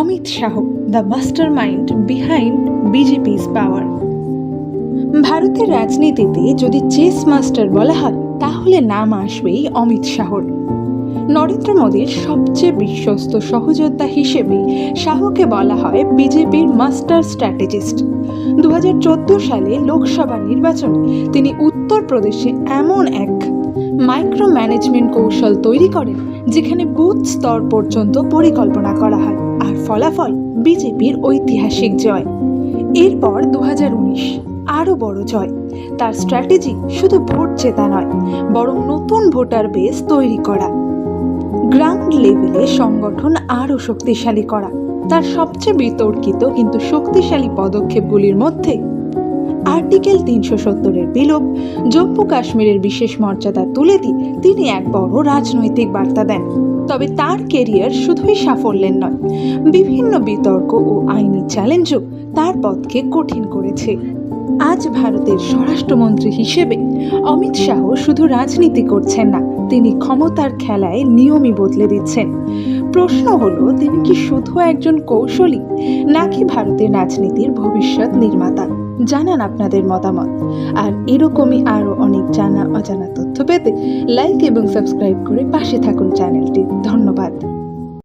Amit Shah, the mastermind behind BJP's power. ভারতের রাজনীতিতে যদি চেস মাস্টার বলা হয় তাহলে নাম আসবেই অমিত শাহর। নরেন্দ্র মোদীর সবচেয়ে বিশ্বস্ত সহযোদ্ধা হিসেবে শাহকে বলা হয় বিজেপির মাস্টার স্ট্র্যাটেজিস্ট। 2014 সালে লোকসভা নির্বাচনে তিনি উত্তরপ্রদেশে এমন এক মাইক্রো ম্যানেজমেন্ট কৌশল তৈরি করেন যেখানে বুথ স্তর পর্যন্ত পরিকল্পনা করা হয়, আর ফলাফল বিজেপির ঐতিহাসিক জয়। এরপর 2019 আরও বড় জয়। তার স্ট্র্যাটেজি শুধু ভোট জেতা নয়, বরং নতুন ভোটার বেস তৈরি করা, গ্রাউন্ড লেভেলে সংগঠন আরও শক্তিশালী করা। তার সবচেয়ে বিতর্কিত কিন্তু শক্তিশালী পদক্ষেপগুলির মধ্যে আর্টিকেল 370-এর বিলোপ, জম্মু কাশ্মীরের বিশেষ মর্যাদা তুলে দিয়ে তিনি এক বড় রাজনৈতিক বার্তা দেন। তবে তার কেরিয়ার শুধুই সাফল্যের নয়, বিভিন্ন বিতর্ক ও আইনি চ্যালেঞ্জও তার পথকে কঠিন করেছে। আজ ভারতের স্বরাষ্ট্রমন্ত্রী হিসেবে অমিত শাহ শুধু রাজনীতি করছেন না, তিনি ক্ষমতার খেলায় নিয়মই বদলে দিচ্ছেন। প্রশ্ন হলো, তিনি কি শুধু একজন কৌশলী নাকি ভারতের রাজনীতির ভবিষ্যৎ নির্মাতা? জানান আপনাদের মতামত। আর এরকমই আরও অনেক জানা অজানা তথ্য পেতে লাইক এবং সাবস্ক্রাইব করে পাশে থাকুন চ্যানেলটি। ধন্যবাদ।